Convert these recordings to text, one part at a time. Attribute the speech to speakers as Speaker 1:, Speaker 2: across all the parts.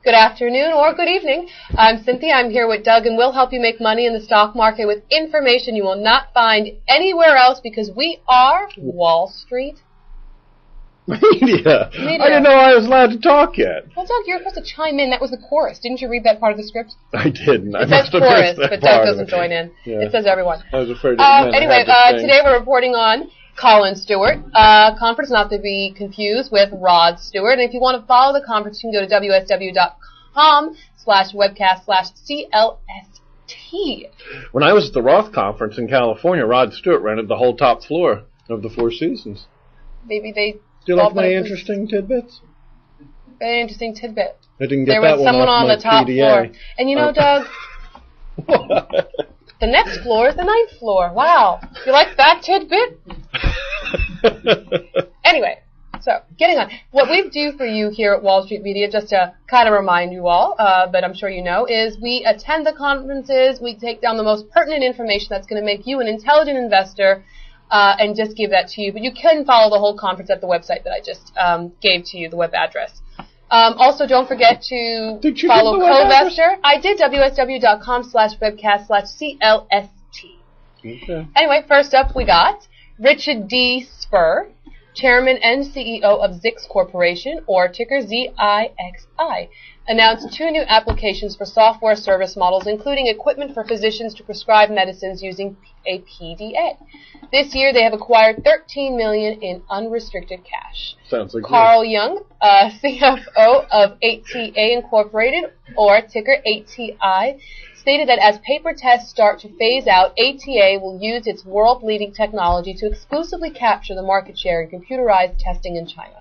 Speaker 1: Good afternoon or good evening. I'm Cynthia. I'm here with Doug, and we'll help you make money in the stock market with information you will not find anywhere else because we are Wall Street
Speaker 2: Media. I didn't know I was allowed to talk yet.
Speaker 1: Well, Doug, you're supposed to chime in. That was the chorus. Didn't you read that part of the script?
Speaker 2: I didn't.
Speaker 1: It says chorus, but Doug doesn't join in. Yeah. It says everyone.
Speaker 2: I was afraid
Speaker 1: anyway, today we're reporting on Colin Stewart conference, not to be confused with Rod Stewart. And if you want to follow the conference, you can go to wsw.com/webcast/CLST.
Speaker 2: When I was at the Roth conference in California, Rod Stewart rented the whole top floor of the Four Seasons.
Speaker 1: Maybe they...
Speaker 2: Do you like my interesting tidbits?
Speaker 1: Very interesting tidbit.
Speaker 2: I didn't get
Speaker 1: there
Speaker 2: that
Speaker 1: was
Speaker 2: one
Speaker 1: someone
Speaker 2: off
Speaker 1: on
Speaker 2: my
Speaker 1: the top
Speaker 2: PDA.
Speaker 1: floor. And you know, Doug... The next floor is the 9th floor. Wow. You like that tidbit? Anyway, so getting on. What we do for you here at Wall Street Media, just to kind of remind you all, but I'm sure you know, is we attend the conferences, we take down the most pertinent information that's going to make you an intelligent investor, and just give that to you. But you can follow the whole conference at the website that I just gave to you, the web address. Also, don't forget to follow Covester. I did, wsw.com/webcast/CLST.
Speaker 2: Okay.
Speaker 1: Anyway, first up we got Richard D. Spur, Chairman and CEO of Zix Corporation, or ticker ZIXI, announced 2 new applications for software service models, including equipment for physicians to prescribe medicines using a PDA. This year, they have acquired $13 million in unrestricted cash.
Speaker 2: Sounds like
Speaker 1: Carl Jung, CFO of ATA Incorporated, or ticker ATI, stated that as paper tests start to phase out, ATA will use its world-leading technology to exclusively capture the market share in computerized testing in China.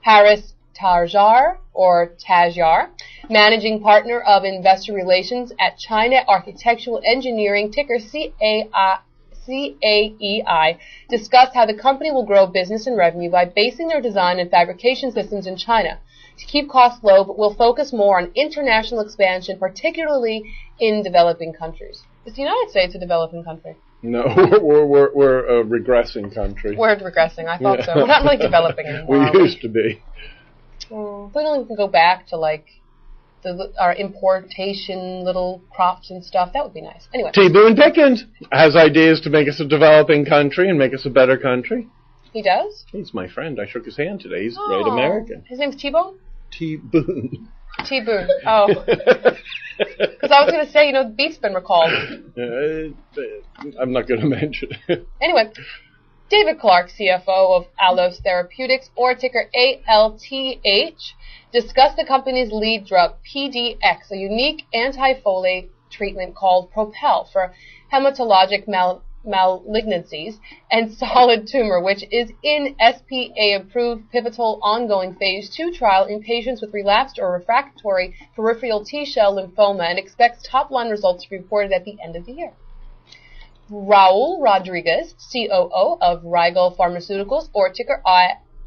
Speaker 1: Harris Tajar, or Tajar, managing partner of investor relations at China Architectural Engineering, ticker CAEI, discussed how the company will grow business and revenue by basing their design and fabrication systems in China to keep costs low, but will focus more on international expansion, particularly in developing countries. Is the United States a developing country?
Speaker 2: No, we're a regressing country.
Speaker 1: We're regressing, I thought so. We're not really developing anymore.
Speaker 2: We used to be.
Speaker 1: If we only can go back to, like, our importation little crops and stuff, that would be nice. Anyway.
Speaker 2: T. Boone Pickens has ideas to make us a developing country and make us a better country.
Speaker 1: He does?
Speaker 2: He's my friend. I shook his hand today. He's great American.
Speaker 1: His name's T-Bone?
Speaker 2: T. Boone.
Speaker 1: T. Boone. Oh. Because I was going to say, beef's been recalled.
Speaker 2: I'm not going to mention it.
Speaker 1: Anyway, David Clark, CFO of Alos Therapeutics, or ticker ALTH, discussed the company's lead drug, PDX, a unique anti-folate treatment called Propel for hematologic malignancies and solid tumor, which is in SPA-approved pivotal ongoing phase 2 trial in patients with relapsed or refractory peripheral T-cell lymphoma, and expects top-line results to be reported at the end of the year. Raul Rodriguez, COO of Rigel Pharmaceuticals, or ticker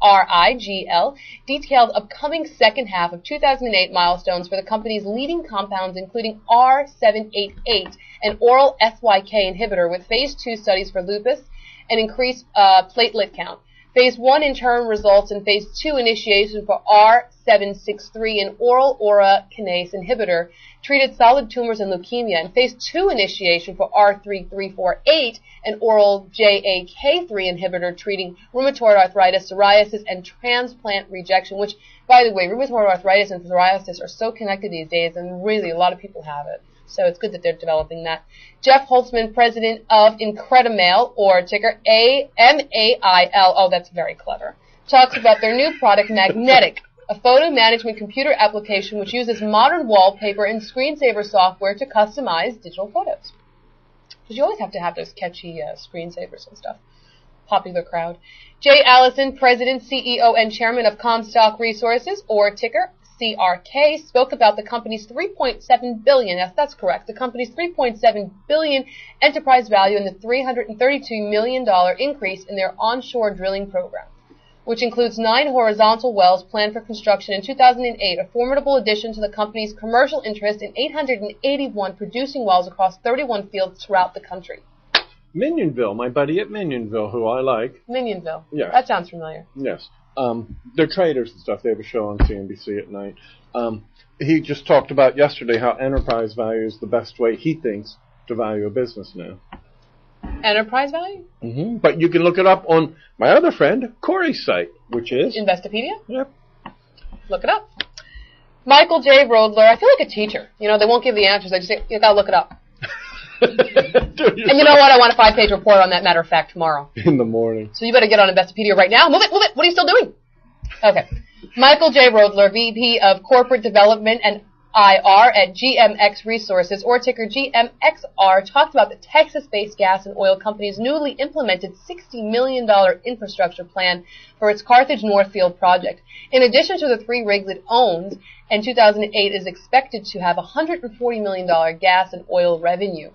Speaker 1: RIGL, detailed upcoming second half of 2008 milestones for the company's leading compounds, including R788, an oral SYK inhibitor with phase 2 studies for lupus and increased platelet count. Phase 1 interim results and phase 2 initiation for R763, an oral aura kinase inhibitor, treated solid tumors and leukemia, and phase 2 initiation for R3348, an oral JAK3 inhibitor treating rheumatoid arthritis, psoriasis, and transplant rejection, which, by the way, rheumatoid arthritis and psoriasis are so connected these days, and really a lot of people have it. So it's good that they're developing that. Jeff Holtzman, president of Incredimail, or ticker AMAIL, oh, that's very clever, talks about their new product, Magnetic, a photo management computer application which uses modern wallpaper and screensaver software to customize digital photos. Because you always have to have those catchy screensavers and stuff. Popular crowd. Jay Allison, president, CEO, and chairman of Comstock Resources, or ticker CRK, spoke about the company's $3.7 billion, yes, that's correct, the company's $3.7 billion enterprise value and the $332 million increase in their onshore drilling program, which includes 9 horizontal wells planned for construction in 2008, a formidable addition to the company's commercial interest in 881 producing wells across 31 fields throughout the country.
Speaker 2: Minionville, my buddy at Minionville, who I like.
Speaker 1: Minionville.
Speaker 2: Yes.
Speaker 1: That sounds familiar.
Speaker 2: Yes. They're traders and stuff. They have a show on CNBC at night. He just talked about yesterday how enterprise value is the best way he thinks to value a business now.
Speaker 1: Enterprise value?
Speaker 2: Mm-hmm. But you can look it up on my other friend, Corey's site, which is...
Speaker 1: Investopedia?
Speaker 2: Yep.
Speaker 1: Look it up. Michael J. Rodler, I feel like a teacher. You know, they won't give the answers. They just say, you gotta look it up. And you know what? I want a 5-page report on that matter of fact tomorrow.
Speaker 2: In the morning.
Speaker 1: So you better get on Investopedia right now. Move it, move it. What are you still doing? Okay. Michael J. Rodler, VP of Corporate Development and IR at GMX Resources, or ticker GMXR, talked about the Texas-based gas and oil company's newly implemented $60 million infrastructure plan for its Carthage Northfield project. In addition to the 3 rigs it owns, in 2008 is expected to have $140 million gas and oil revenue.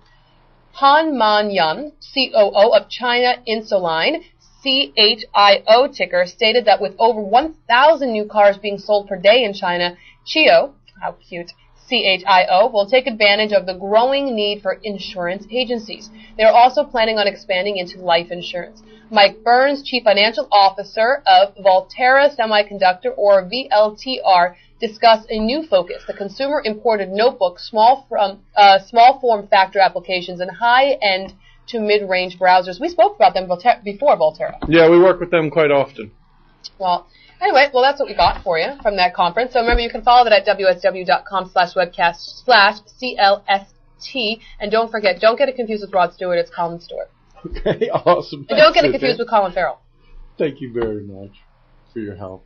Speaker 1: Han Man-yun, COO of China Insuline, CHIO ticker, stated that with over 1,000 new cars being sold per day in China, CHIO, how cute, CHIO, will take advantage of the growing need for insurance agencies. They are also planning on expanding into life insurance. Mike Burns, Chief Financial Officer of Volterra Semiconductor, or VLTR, discussed a new focus, the consumer-imported notebook, small form factor applications, and high-end to mid-range browsers. We spoke about them before, Volterra.
Speaker 2: Yeah, we work with them quite often.
Speaker 1: Well, anyway, that's what we got for you from that conference. So remember, you can follow that at wsw.com/webcast/CLST. And don't forget, don't get it confused with Rod Stewart. It's Colin Stewart.
Speaker 2: Okay, awesome.
Speaker 1: And don't get it confused with Colin Farrell.
Speaker 2: Thank you very much for your help.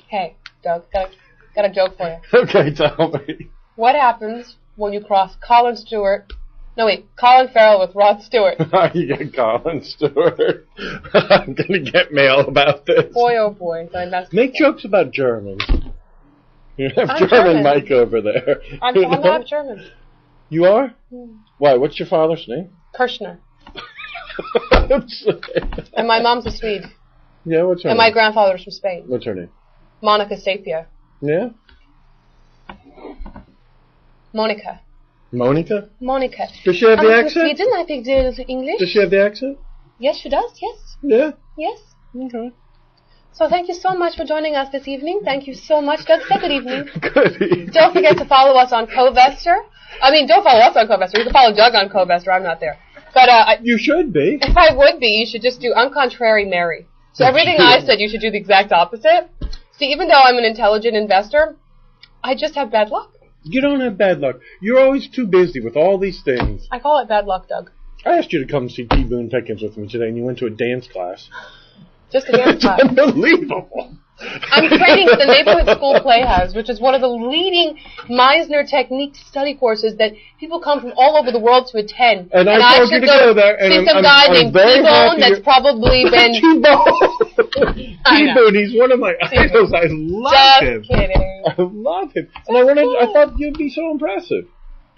Speaker 1: Hey, Doug, got a joke for you.
Speaker 2: Okay, tell me.
Speaker 1: What happens when you cross Colin Farrell with Rod Stewart?
Speaker 2: You get Colin Stewart. I'm going to get mail about this.
Speaker 1: Boy, oh boy.
Speaker 2: Make jokes about Germans. You have
Speaker 1: I'm
Speaker 2: German Mike over there.
Speaker 1: I'm not German.
Speaker 2: You are? Why? What's your father's name?
Speaker 1: Kirschner. And my mom's a Swede.
Speaker 2: Yeah, what's her name?
Speaker 1: And my grandfather's from Spain.
Speaker 2: What's her name?
Speaker 1: Monica Sapia.
Speaker 2: Yeah?
Speaker 1: Monica.
Speaker 2: Monica?
Speaker 1: Monica.
Speaker 2: Does she have the accent?
Speaker 1: Sweden, I think there's English.
Speaker 2: Does she have the accent?
Speaker 1: Yes, she does, yes.
Speaker 2: Yeah?
Speaker 1: Yes.
Speaker 2: Okay.
Speaker 1: So thank you so much for joining us this evening. Thank you so much. Doug, say good evening.
Speaker 2: Good evening.
Speaker 1: Don't forget to follow us on Covester. Don't follow us on Covester. You can follow Doug on Covester. I'm not there. But
Speaker 2: you should be.
Speaker 1: If I would be, you should just do un contrary Mary. So everything I said, you should do the exact opposite. See, even though I'm an intelligent investor, I just have bad luck.
Speaker 2: You don't have bad luck. You're always too busy with all these things.
Speaker 1: I call it bad luck, Doug.
Speaker 2: I asked you to come see T. Boone Pickens with me today, and you went to a dance class.
Speaker 1: Just a dance class.
Speaker 2: It's unbelievable.
Speaker 1: I'm training for the Neighborhood School Playhouse, which is one of the leading Meisner technique study courses that people come from all over the world to attend.
Speaker 2: And I told you to go there, and
Speaker 1: see some guy named T-Bone that's probably been...
Speaker 2: T-Bone! T-Bone, he's one of my idols. I love him.
Speaker 1: Just kidding.
Speaker 2: I love him. And I thought you'd be so impressive.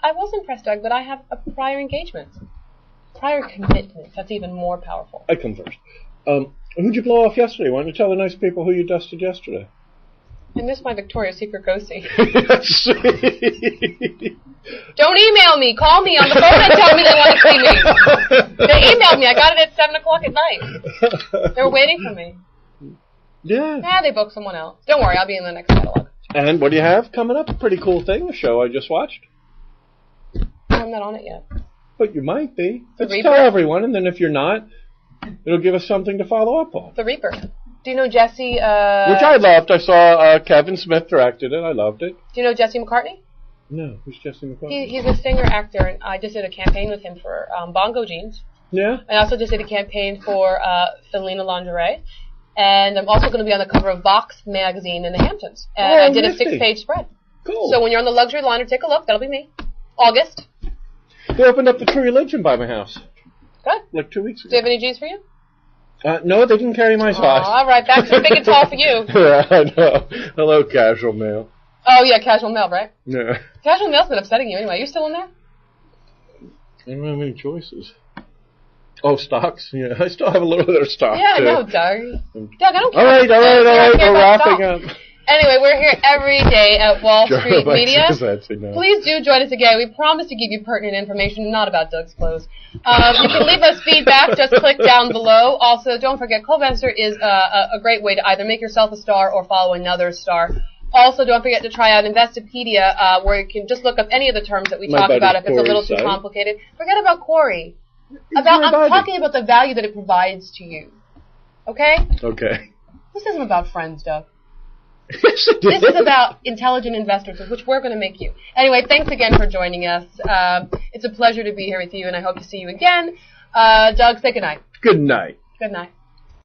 Speaker 1: I was impressed, Doug, but I have a prior engagement. Prior commitment. That's even more powerful.
Speaker 2: I come first. Who'd you blow off yesterday? Why don't you tell the nice people who you dusted yesterday?
Speaker 1: I missed my Victoria's Secret Ghostie.
Speaker 2: That's
Speaker 1: Don't email me. Call me on the phone and tell me they want to see me. They emailed me. I got it at 7 o'clock at night. They were waiting for me.
Speaker 2: Yeah.
Speaker 1: They booked someone else. Don't worry. I'll be in the next catalog.
Speaker 2: And what do you have coming up? A pretty cool thing, a show I just watched.
Speaker 1: I'm not on it yet.
Speaker 2: But you might be.
Speaker 1: The
Speaker 2: Let's
Speaker 1: Reaper?
Speaker 2: tell everyone, and then if you're not, it'll give us something to follow up on.
Speaker 1: The Reaper. Do you know Jesse...
Speaker 2: Which I loved. I saw Kevin Smith directed it. I loved it.
Speaker 1: Do you know Jesse McCartney?
Speaker 2: No. Who's Jesse McCartney?
Speaker 1: He's a singer-actor, and I just did a campaign with him for Bongo Jeans.
Speaker 2: Yeah?
Speaker 1: I also just did a campaign for Felina Lingerie. And I'm also going to be on the cover of Vox magazine in the Hamptons. And I did a 6-page spread.
Speaker 2: Cool.
Speaker 1: So when you're on the luxury liner, take a look. That'll be me. August.
Speaker 2: They opened up the True Religion by my house.
Speaker 1: Good.
Speaker 2: Like 2 weeks ago.
Speaker 1: Do you have any jeans for you?
Speaker 2: No, they didn't carry my size.
Speaker 1: All right, back to the big and tall for you.
Speaker 2: Yeah, I know. Hello, Casual Mail.
Speaker 1: Oh, yeah, Casual Mail, right?
Speaker 2: Yeah.
Speaker 1: Casual Mail's been upsetting you anyway. You still in there?
Speaker 2: I don't have any choices. Oh, stocks? Yeah, I still have a little of their stock,
Speaker 1: Yeah,
Speaker 2: too.
Speaker 1: I know, Doug. Doug, I don't care.
Speaker 2: All right. We're wrapping up.
Speaker 1: Anyway, we're here every day at Wall Street Media.
Speaker 2: No.
Speaker 1: Please do join us again. We promise to give you pertinent information, not about Doug's clothes. You can leave us feedback. Just click down below. Also, don't forget, Covestor is a great way to either make yourself a star or follow another star. Also, don't forget to try out Investopedia, where you can just look up any of the terms that we talk about if it's a little too complicated. Forget about Corey. I'm talking about the value that it provides to you. Okay?
Speaker 2: Okay.
Speaker 1: This isn't about friends, Doug.
Speaker 2: Yes, it
Speaker 1: This is about intelligent investors, which we're going to make you. Anyway, thanks again for joining us. It's a pleasure to be here with you, and I hope to see you again. Doug, say good night.
Speaker 2: Good night.
Speaker 1: Good night.